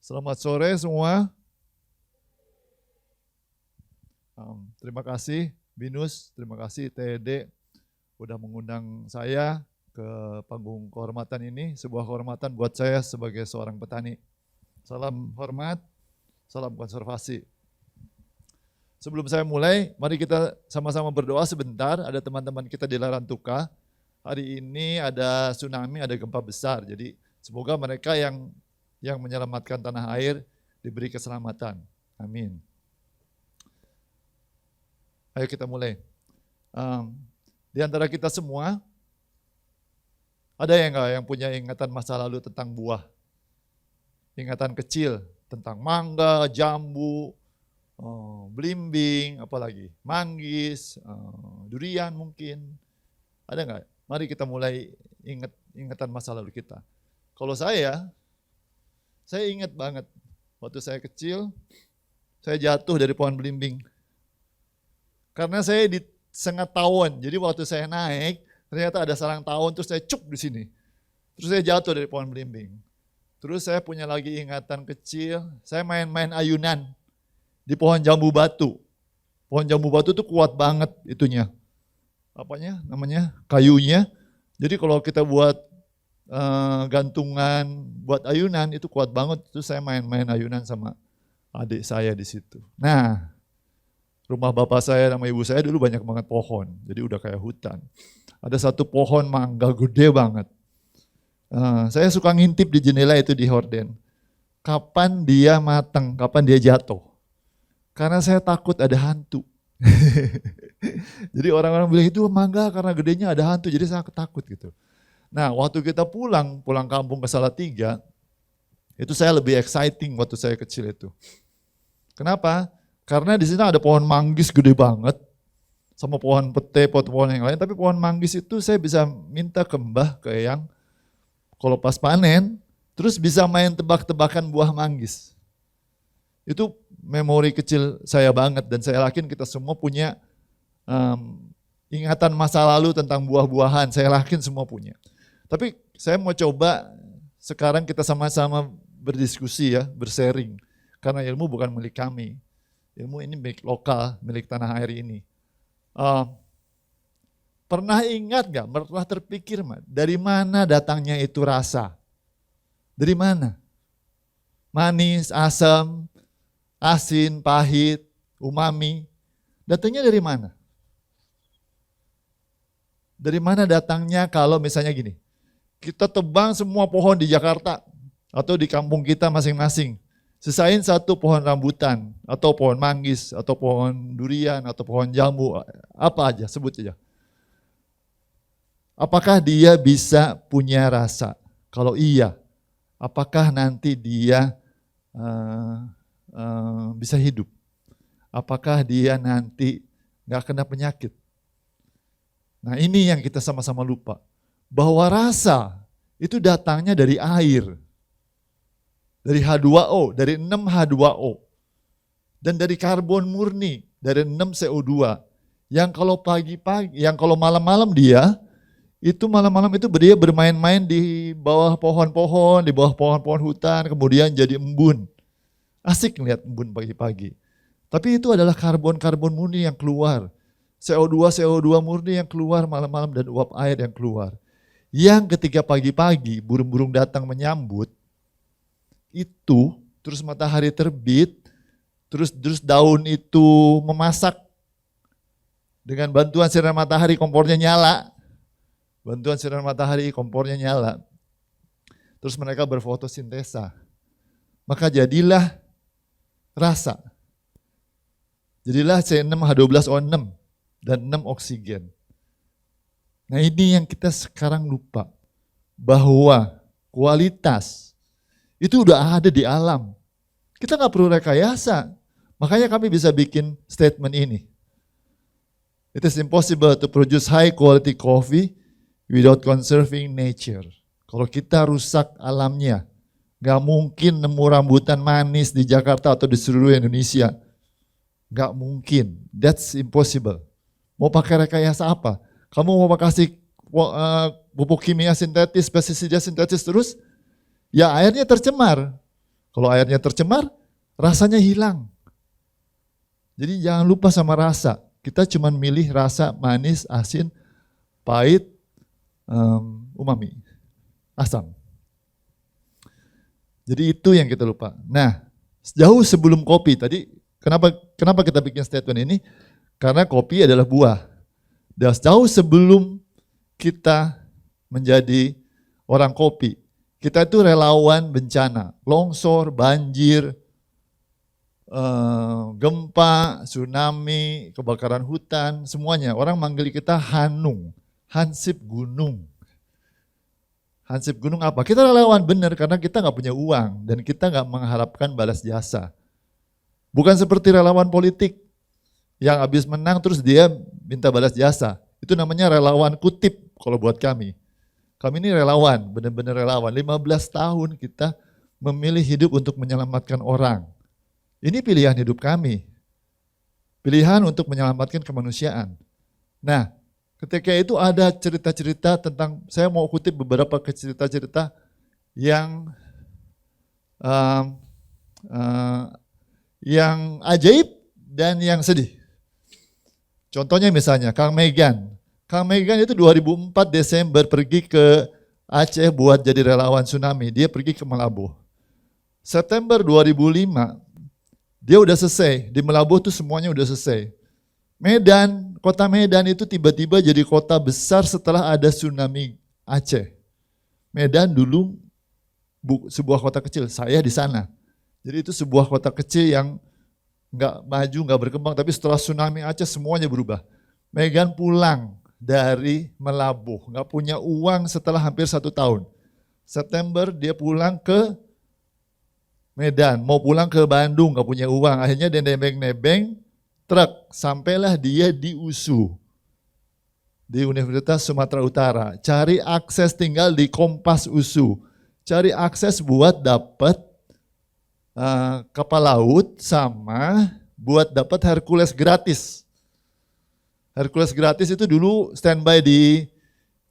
Selamat sore semua. Terima kasih Binus, terima kasih TED udah mengundang saya ke panggung kehormatan ini, sebuah kehormatan buat saya sebagai seorang petani. Salam hormat, salam konservasi. Sebelum saya mulai, mari kita sama-sama berdoa sebentar. Ada teman-teman kita di Larantuka. Hari ini ada tsunami, ada gempa besar. Jadi semoga mereka yang menyelamatkan tanah air diberi keselamatan. Amin. Ayo kita mulai. Di antara kita semua, ada yang punya ingatan masa lalu tentang buah? Ingatan kecil tentang mangga, jambu, belimbing, apalagi manggis, durian mungkin. Ada nggak? Mari kita mulai ingatan masa lalu kita. Kalau saya ingat banget waktu saya kecil, saya jatuh dari pohon belimbing. Karena saya di sengat tawon, jadi waktu saya naik, ternyata ada sarang tawon, terus saya cuk di sini. Terus saya jatuh dari pohon belimbing. Terus saya punya lagi ingatan kecil, saya main-main ayunan di pohon jambu batu. Pohon jambu batu itu kuat banget itunya. Namanya kayunya. Jadi kalau kita buat gantungan, buat ayunan itu kuat banget. Terus saya main-main ayunan sama adik saya di situ. Nah, rumah bapak saya sama ibu saya dulu banyak banget pohon, jadi udah kayak hutan. Ada satu pohon mangga gede banget. Saya suka ngintip di jendela itu di horden. Kapan dia matang, kapan dia jatuh. Karena saya takut ada hantu. Jadi orang-orang bilang itu mangga karena gedenya ada hantu, jadi saya takut gitu. Nah, waktu kita pulang kampung ke Salatiga, itu saya lebih exciting waktu saya kecil itu. Kenapa? Karena di sini ada pohon manggis gede banget, sama pohon pete, pohon yang lain. Tapi pohon manggis itu saya bisa minta ke mbah, ke eyang, kalau pas panen, terus bisa main tebak-tebakan buah manggis. Itu memori kecil saya banget, dan saya yakin kita semua punya ingatan masa lalu tentang buah-buahan. Saya yakin semua punya. Tapi saya mau coba sekarang kita sama-sama berdiskusi ya, bersharing. Karena ilmu bukan milik kami. Ilmu ini milik lokal, milik tanah air ini. Pernah ingat gak, pernah terpikir dari mana datangnya itu rasa? Dari mana? Manis, asam, asin, pahit, umami. Datangnya dari mana? Dari mana datangnya kalau misalnya gini, kita tebang semua pohon di Jakarta atau di kampung kita masing-masing. Sisain satu pohon rambutan, atau pohon manggis, atau pohon durian, atau pohon jambu, apa aja, sebut aja. Apakah dia bisa punya rasa? Kalau iya, apakah nanti dia bisa hidup? Apakah dia nanti gak kena penyakit? Nah, ini yang kita sama-sama lupa. Bahwa rasa itu datangnya dari air. Dari H2O, dari 6 H2O. Dan dari karbon murni, dari 6 CO2. Yang kalau pagi-pagi, yang kalau malam-malam dia bermain-main di bawah pohon-pohon, di bawah pohon-pohon hutan, kemudian jadi embun. Asik ngeliat embun pagi-pagi. Tapi itu adalah karbon-karbon murni yang keluar. CO2 murni yang keluar malam-malam dan uap air yang keluar. Yang ketika pagi-pagi burung-burung datang menyambut, itu terus matahari terbit, terus daun itu memasak dengan bantuan sinar matahari, kompornya nyala. Bantuan sinar matahari, kompornya nyala. Terus mereka berfotosintesa. Maka jadilah rasa. Jadilah C6H12O6 dan 6 oksigen. Nah, ini yang kita sekarang lupa. Bahwa kualitas itu udah ada di alam. Kita nggak perlu rekayasa. Makanya kami bisa bikin statement ini. It is impossible to produce high quality coffee without conserving nature. Kalau kita rusak alamnya, nggak mungkin nemu rambutan manis di Jakarta atau di seluruh Indonesia. Nggak mungkin. That's impossible. Mau pakai rekayasa apa? Kamu mau kasih pupuk kimia sintetis, pestisida sintetis terus? Ya airnya tercemar. Kalau airnya tercemar, rasanya hilang. Jadi jangan lupa sama rasa. Kita cuma milih rasa manis, asin, pahit, umami, asam. Jadi itu yang kita lupa. Nah, jauh sebelum kopi tadi, kenapa kita bikin statement ini? Karena kopi adalah buah. Dan jauh sebelum kita menjadi orang kopi, kita itu relawan bencana, longsor, banjir, gempa, tsunami, kebakaran hutan, semuanya. Orang manggil kita Hanung, Hansip Gunung. Hansip Gunung apa? Kita relawan benar karena kita nggak punya uang dan kita nggak mengharapkan balas jasa. Bukan seperti relawan politik yang habis menang terus dia minta balas jasa. Itu namanya relawan kutip kalau buat kami. Kami ini relawan, benar-benar relawan. 15 tahun kita memilih hidup untuk menyelamatkan orang. Ini pilihan hidup kami. Pilihan untuk menyelamatkan kemanusiaan. Nah, ketika itu ada cerita-cerita tentang, saya mau kutip beberapa cerita-cerita yang ajaib dan yang sedih. Contohnya misalnya Kang Megan. Kang Megan itu 2004 Desember pergi ke Aceh buat jadi relawan tsunami. Dia pergi ke Melabuh. September 2005 dia udah selesai. Di Melabuh tuh semuanya udah selesai. Medan, kota Medan itu tiba-tiba jadi kota besar setelah ada tsunami Aceh. Medan dulu sebuah kota kecil. Saya di sana. Jadi itu sebuah kota kecil yang nggak maju, nggak berkembang. Tapi setelah tsunami Aceh semuanya berubah. Megan pulang dari Melabuh, nggak punya uang setelah hampir 1 tahun. September dia pulang ke Medan, mau pulang ke Bandung, nggak punya uang. Akhirnya dia nebeng-nebeng truk, sampailah dia di USU, di Universitas Sumatera Utara. Cari akses tinggal di Kompas USU, cari akses buat dapat kapal laut sama buat dapat Hercules gratis. Hercules gratis itu dulu standby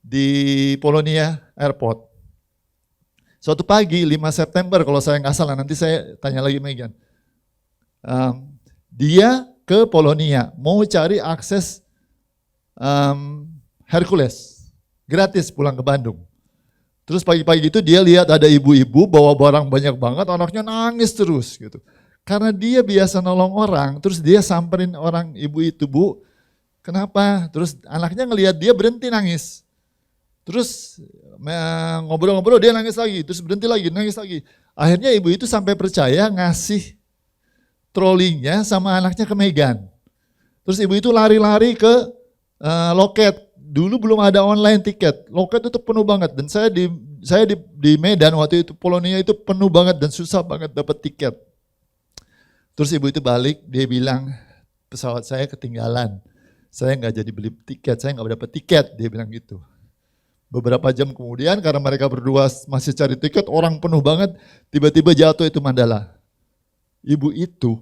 di Polonia Airport. Suatu pagi 5 September kalau saya nggak salah, nanti saya tanya lagi Megan. Dia ke Polonia mau cari akses Hercules gratis pulang ke Bandung. Terus pagi-pagi itu dia lihat ada ibu-ibu bawa barang banyak banget, anaknya nangis terus gitu. Karena dia biasa nolong orang, terus dia samperin orang ibu itu, Bu, kenapa? Terus anaknya ngelihat dia berhenti nangis. Terus ngobrol-ngobrol dia nangis lagi, terus berhenti lagi, nangis lagi. Akhirnya ibu itu sampai percaya ngasih trolinya sama anaknya ke Megan. Terus ibu itu lari-lari ke loket. Dulu belum ada online tiket. Loket itu penuh banget dan saya di Medan waktu itu, Polonia itu penuh banget dan susah banget dapat tiket. Terus ibu itu balik, dia bilang pesawat saya ketinggalan. Saya nggak jadi beli tiket, saya nggak dapat tiket, dia bilang gitu. Beberapa jam kemudian karena mereka berdua masih cari tiket, orang penuh banget, tiba-tiba jatuh itu Mandala. Ibu itu,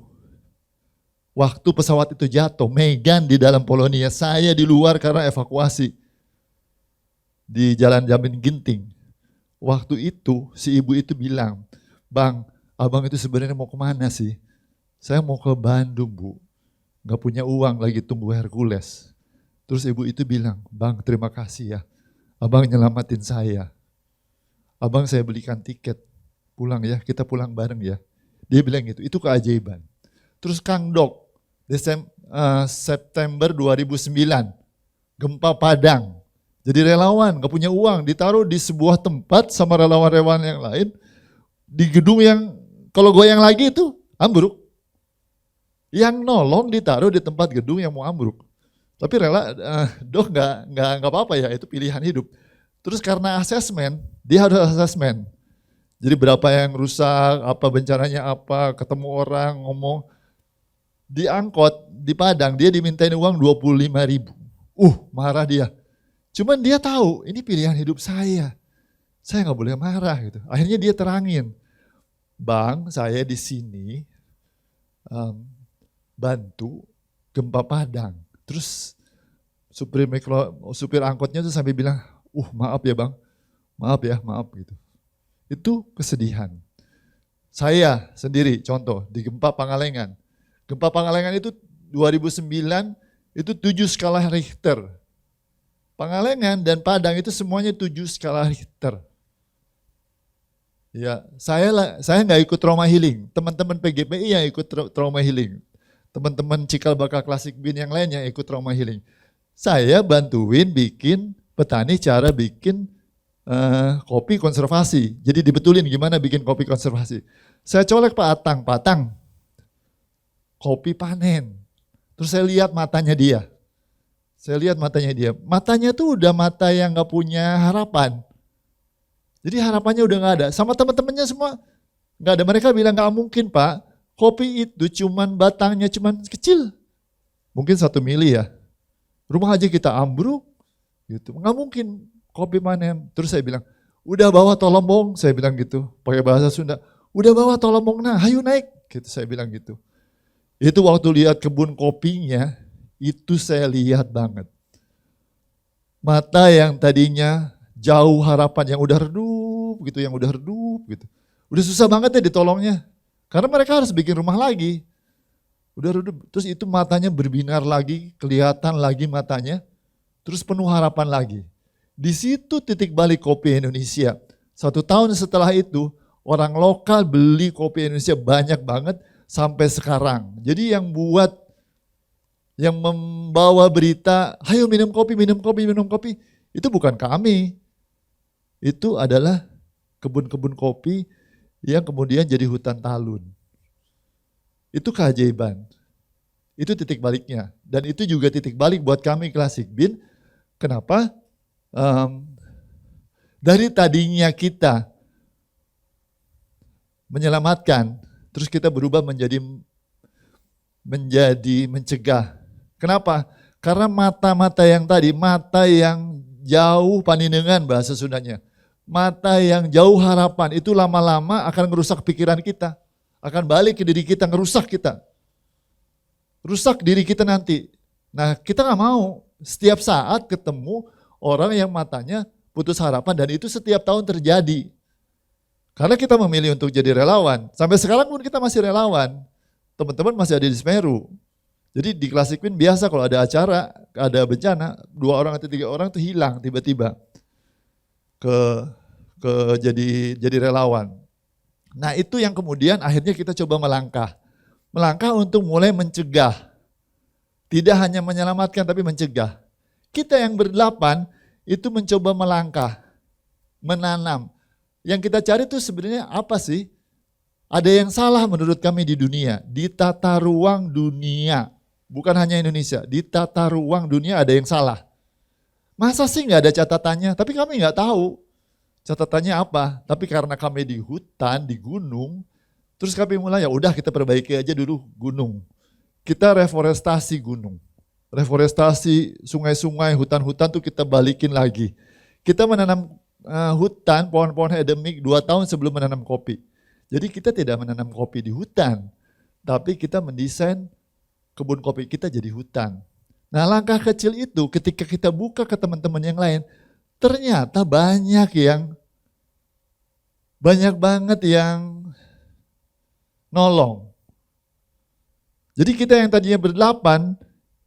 waktu pesawat itu jatuh, Megan di dalam Polonia, saya di luar karena evakuasi di Jalan Jamin Ginting. Waktu itu si ibu itu bilang, Bang, abang itu sebenarnya mau kemana sih? Saya mau ke Bandung, Bu. Gak punya uang, lagi tunggu Hercules. Terus ibu itu bilang, Bang terima kasih ya, abang nyelamatin saya. Abang saya belikan tiket, pulang ya, kita pulang bareng ya. Dia bilang gitu, itu keajaiban. Terus Kang Dok, September 2009, gempa Padang. Jadi relawan, gak punya uang, ditaruh di sebuah tempat sama relawan-relawan yang lain, di gedung yang kalau goyang lagi itu ambruk. Yang nolong ditaruh di tempat gedung yang mau ambruk. Tapi rela, Dok nggak apa-apa ya, itu pilihan hidup. Terus karena asesmen, dia harus asesmen. Jadi berapa yang rusak, apa bencananya apa, ketemu orang ngomong. Di angkot, di Padang, dia dimintain uang 25.000. Marah dia. Cuman dia tahu, ini pilihan hidup saya. Saya nggak boleh marah gitu. Akhirnya dia terangin, Bang, saya di sini bantu gempa Padang. Terus supir angkotnya tuh sampai bilang, maaf ya Bang, maaf gitu. Itu kesedihan. Saya sendiri contoh di Gempa Pangalengan. Gempa Pangalengan itu 2009 itu 7 skala Richter. Pangalengan dan Padang itu semuanya 7 skala Richter. Ya, saya nggak ikut trauma healing. Teman-teman PGPI yang ikut trauma healing. Teman-teman Cikal Bakal Klasik Bin yang lainnya ikut trauma healing. Saya bantuin bikin petani cara bikin kopi konservasi. Jadi dibetulin gimana bikin kopi konservasi. Saya colek Pak Atang, kopi panen. Terus saya lihat matanya dia. Matanya tuh udah mata yang gak punya harapan. Jadi harapannya udah gak ada. Sama teman-temannya semua gak ada. Mereka bilang gak mungkin Pak, kopi itu cuman batangnya cuman kecil. Mungkin 1 mili ya. Rumah aja kita ambruk. Gitu. Gak mungkin kopi panen. Terus saya bilang, udah bawa tolombong. Saya bilang gitu, pakai bahasa Sunda. Udah bawa tolombong, nah hayu naik. Gitu, saya bilang gitu. Itu waktu lihat kebun kopinya, itu saya lihat banget. Mata yang tadinya jauh harapan, yang udah redup gitu. Udah susah banget ya ditolongnya. Karena mereka harus bikin rumah lagi. Udah redup, terus itu matanya berbinar lagi, kelihatan lagi matanya, terus penuh harapan lagi. Di situ titik balik kopi Indonesia. 1 tahun setelah itu, orang lokal beli kopi Indonesia banyak banget, sampai sekarang. Jadi yang membawa berita, ayo minum kopi, itu bukan kami. Itu adalah kebun-kebun kopi yang kemudian jadi hutan talun. Itu keajaiban. Itu titik baliknya. Dan itu juga titik balik buat kami Klasik Bin. Kenapa? Dari tadinya kita menyelamatkan, terus kita berubah menjadi mencegah. Kenapa? Karena mata-mata yang tadi, mata yang jauh paninengan bahasa Sundanya. Mata yang jauh harapan, itu lama-lama akan merusak pikiran kita. Akan balik ke diri kita, ngerusak kita. Rusak diri kita nanti. Nah kita gak mau setiap saat ketemu orang yang matanya putus harapan, dan itu setiap tahun terjadi. Karena kita memilih untuk jadi relawan. Sampai sekarang pun kita masih relawan. Teman-teman masih ada di Semeru. Jadi di Klasik Bin biasa kalau ada acara, ada bencana, 2 orang atau 3 orang tuh hilang tiba-tiba jadi relawan. Nah itu yang kemudian akhirnya kita coba melangkah. Melangkah untuk mulai mencegah. Tidak hanya menyelamatkan tapi mencegah. Kita yang ber8 itu mencoba melangkah, menanam. Yang kita cari itu sebenarnya apa sih? Ada yang salah menurut kami di dunia, di tata ruang dunia. Bukan hanya Indonesia, di tata ruang dunia ada yang salah. Masa sih nggak ada catatannya? Tapi kami nggak tahu catatannya apa. Tapi karena kami di hutan, di gunung, terus kami mulai ya udah kita perbaiki aja dulu gunung. Kita reforestasi gunung. Reforestasi sungai-sungai, hutan-hutan tuh kita balikin lagi. Kita menanam hutan, pohon-pohon endemik 2 tahun sebelum menanam kopi. Jadi kita tidak menanam kopi di hutan, tapi kita mendesain kebun kopi kita jadi hutan. Nah langkah kecil itu ketika kita buka ke teman-teman yang lain, ternyata banyak banget yang nolong. Jadi kita yang tadinya ber8,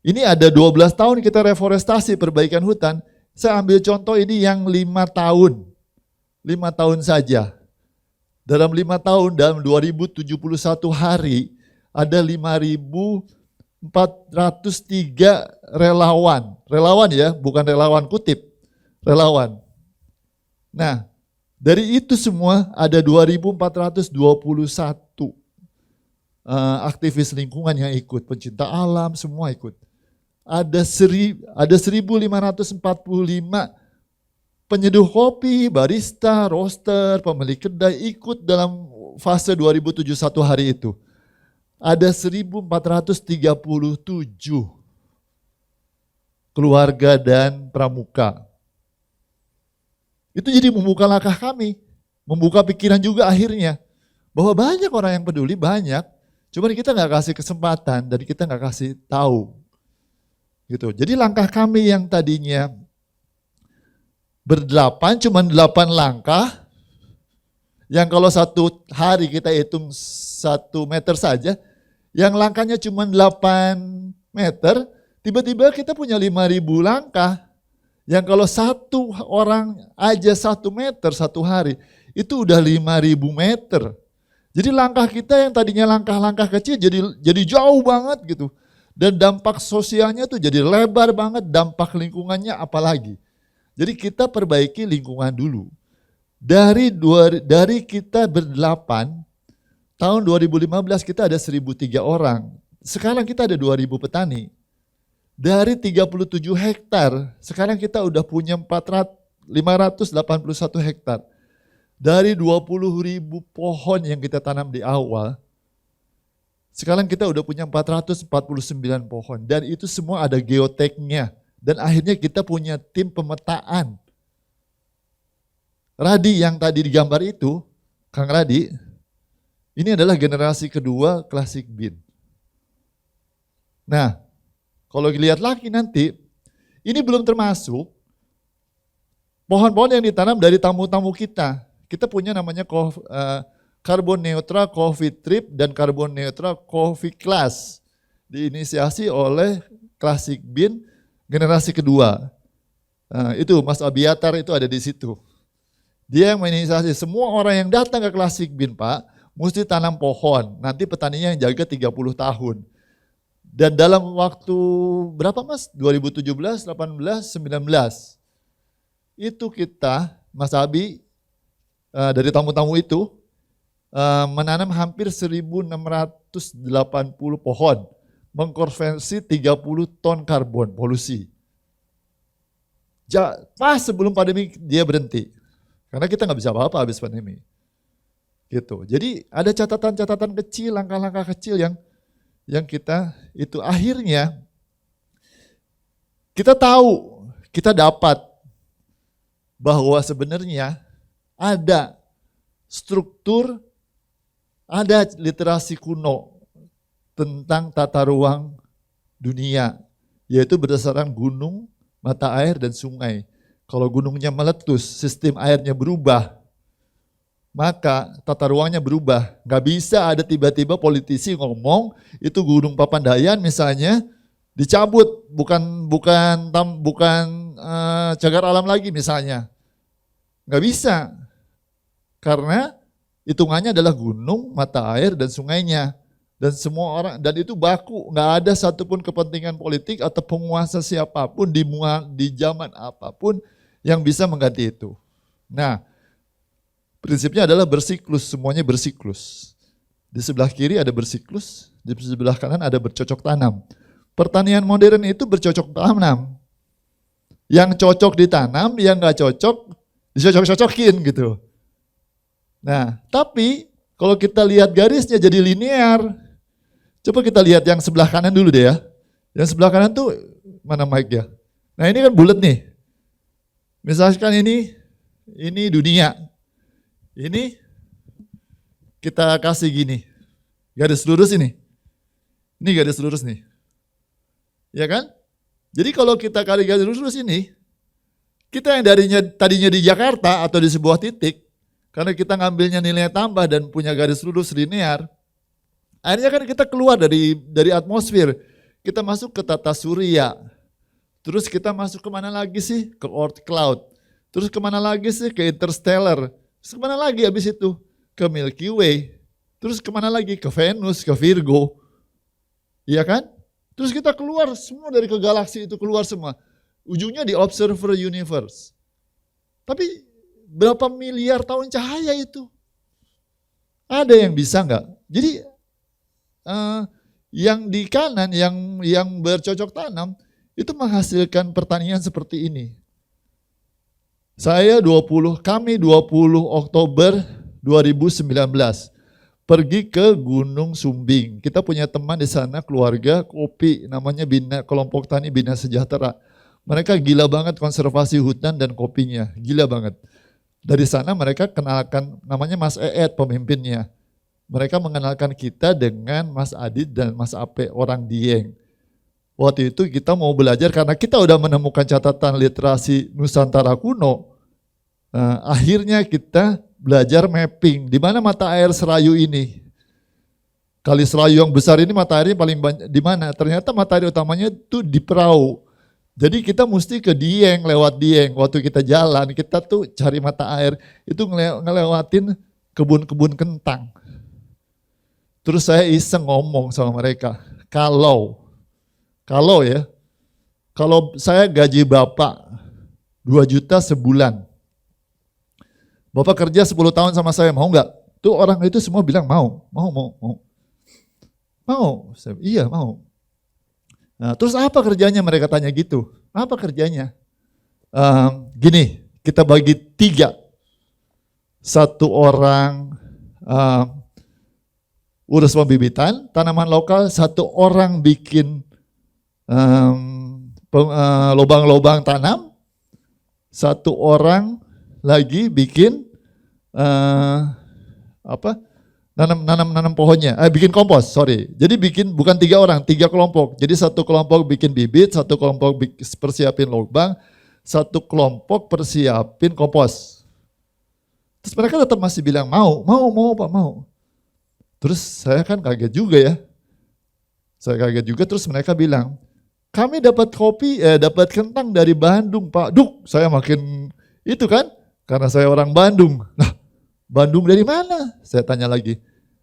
ini ada 12 tahun kita reforestasi perbaikan hutan. Saya ambil contoh ini yang 5 tahun. 5 tahun saja. Dalam 5 tahun, dalam 2071 hari, ada 5.403 relawan. Relawan ya, bukan relawan kutip. Relawan. Nah, dari itu semua ada 2.421 aktivis lingkungan yang ikut. Pencinta alam, semua ikut. Ada 1.545 penyeduh kopi, barista, roaster, pemilik kedai ikut dalam fase 2071 hari itu. Ada 1.437 keluarga dan pramuka. Itu jadi membuka langkah kami, membuka pikiran juga akhirnya. Bahwa banyak orang yang peduli, banyak. Cuman kita nggak kasih kesempatan dan kita nggak kasih tahu. Gitu. Jadi langkah kami yang tadinya ber8, cuman 8 langkah, Yang kalau satu hari kita hitung 1 meter saja, yang langkahnya cuma 8 meter, tiba-tiba kita punya 5.000 langkah. Yang kalau satu orang aja 1 meter satu hari, itu udah 5.000 meter. Jadi langkah kita yang tadinya langkah-langkah kecil jadi jauh banget gitu. Dan dampak sosialnya tuh jadi lebar banget, dampak lingkungannya apalagi. Jadi kita perbaiki lingkungan dulu. Dari kita berdelapan, tahun 2015 kita ada 1.003 orang. Sekarang kita ada 2.000 petani. Dari 37 hektar, sekarang kita udah punya 581 hektar. Dari 20.000 pohon yang kita tanam di awal, sekarang kita udah punya 449 pohon. Dan itu semua ada geoteknya. Dan akhirnya kita punya tim pemetaan. Radi yang tadi digambar itu, Kang Radi, ini adalah generasi kedua Classic Bean. Nah, kalau dilihat lagi nanti, ini belum termasuk pohon-pohon yang ditanam dari tamu-tamu kita. Kita punya namanya Carbon Neutral Coffee Trip dan Carbon Neutral Coffee Class. Diinisiasi oleh Classic Bean generasi kedua. Itu Mas Abiatar itu ada di situ. Dia yang menginisiasi semua orang yang datang ke Classic Bean, Pak, mesti tanam pohon. Nanti petaninya yang jaga 30 tahun. Dan dalam waktu berapa Mas? 2017, 18, 19. Itu kita, Mas Abi, dari tamu-tamu itu, menanam hampir 1.680 pohon. Mengkonversi 30 ton karbon polusi. Pas sebelum pandemi dia berhenti. Karena kita nggak bisa apa-apa habis pandemi. Gitu. Jadi ada catatan-catatan kecil, langkah-langkah kecil yang kita itu akhirnya kita tahu, kita dapat bahwa sebenarnya ada struktur, ada literasi kuno tentang tata ruang dunia, yaitu berdasarkan gunung, mata air, dan sungai. Kalau gunungnya meletus, sistem airnya berubah, maka tata ruangnya berubah. Nggak bisa ada tiba-tiba politisi ngomong, itu Gunung Papandayan misalnya, dicabut, bukan cagar alam lagi misalnya. Nggak bisa, karena hitungannya adalah gunung, mata air, dan sungainya. Dan semua orang, dan itu baku, nggak ada satupun kepentingan politik atau penguasa siapapun di zaman apapun yang bisa mengganti itu. Nah, prinsipnya adalah bersiklus, semuanya bersiklus. Di sebelah kiri ada bersiklus, di sebelah kanan ada bercocok tanam. Pertanian modern itu bercocok tanam. Yang cocok ditanam, yang nggak cocok dicocok-cocokin gitu. Nah, tapi kalau kita lihat garisnya jadi linear. Coba kita lihat yang sebelah kanan dulu deh ya. Yang sebelah kanan tuh mana mic ya? Nah ini kan bulat nih. Misalkan ini dunia. Ini kita kasih gini. Garis lurus ini. Ini garis lurus nih. Ya kan? Jadi kalau kita kali garis lurus ini, kita yang tadinya di Jakarta atau di sebuah titik, karena kita ngambilnya nilai tambah dan punya garis lurus linear, akhirnya kan kita keluar dari atmosfer, kita masuk ke tata surya. Terus kita masuk kemana lagi sih? Ke Oort cloud. Terus kemana lagi sih? Ke interstellar. Terus kemana lagi habis itu? Ke Milky Way. Terus kemana lagi? Ke Venus, ke Virgo. Iya kan? Terus kita keluar semua dari ke galaksi itu, keluar semua. Ujungnya di observer universe. Tapi berapa miliar tahun cahaya itu? Ada yang bisa nggak? Jadi yang di kanan, yang bercocok tanam, itu menghasilkan pertanian seperti ini. Kami 20 Oktober 2019 pergi ke Gunung Sumbing. Kita punya teman di sana, keluarga kopi, namanya Kelompok Tani Bina Sejahtera. Mereka gila banget konservasi hutan dan kopinya, gila banget. Dari sana mereka kenalkan, namanya Mas Eet pemimpinnya. Mereka mengenalkan kita dengan Mas Adit dan Mas Ape, orang Dieng. Waktu itu kita mau belajar karena kita udah menemukan catatan literasi Nusantara kuno. Akhirnya kita belajar mapping. Di mana mata air Serayu ini? Kali Serayu yang besar ini mata airnya paling banyak di mana? Ternyata mata air utamanya itu di Perahu. Jadi kita mesti ke Dieng, lewat Dieng. Waktu kita jalan, kita tuh cari mata air, itu ngelewatin kebun-kebun kentang. Terus saya iseng ngomong sama mereka, kalau saya gaji Bapak 2 juta sebulan, Bapak kerja 10 tahun sama saya, mau nggak? Tuh orang itu semua bilang mau. Iya mau. Nah, terus apa kerjanya, mereka tanya gitu. Apa kerjanya? Gini, kita bagi 3. 1 orang urus pembibitan, tanaman lokal, 1 orang bikin lubang-lubang tanam, 1 orang lagi bikin nanam pohonnya, bikin kompos, Jadi bukan 3 orang, 3 kelompok. Jadi 1 kelompok bikin bibit, 1 kelompok persiapin lubang, 1 kelompok persiapin kompos. Terus mereka tetap masih bilang mau Pak, mau. Terus saya kan kaget juga ya. Terus mereka bilang, kami dapat dapat kentang dari Bandung Pak. Saya makin itu kan, karena saya orang Bandung. Nah, Bandung dari mana? Saya tanya lagi.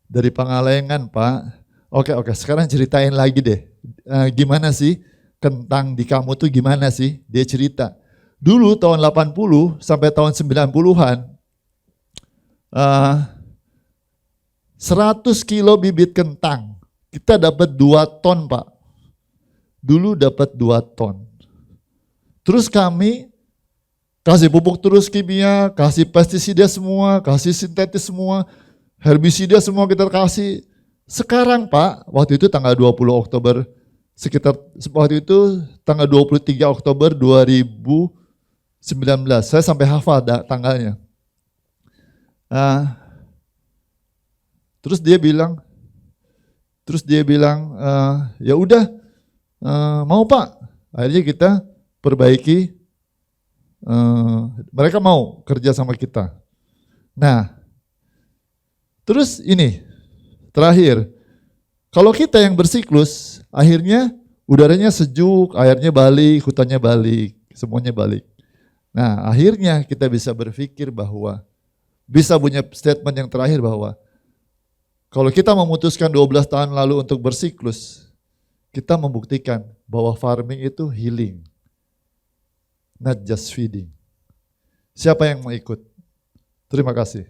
Dari Pangalengan Pak. Oke, sekarang ceritain lagi deh. Gimana sih kentang di kamu tuh gimana sih? Dia cerita. Dulu tahun 80 sampai tahun 90-an, 100 kilo bibit kentang, kita dapat 2 ton Pak. Dulu dapat 2 ton. Terus kami kasih pupuk terus kimia, kasih pestisida semua, kasih sintetis semua, herbisida semua kita kasih. Sekarang Pak, waktu itu tanggal 20 Oktober, waktu itu tanggal 23 Oktober 2019, saya sampai hafal tanggalnya. Terus dia bilang, ya udah, mau Pak. Akhirnya kita perbaiki, mereka mau kerja sama kita. Nah, terus ini, terakhir, kalau kita yang bersiklus, akhirnya udaranya sejuk, airnya balik, hutannya balik, semuanya balik. Nah, akhirnya kita bisa berpikir bahwa, bisa punya statement yang terakhir bahwa, kalau kita memutuskan 12 tahun lalu untuk bersiklus, kita membuktikan bahwa farming itu healing, not just feeding. Siapa yang mau ikut? Terima kasih.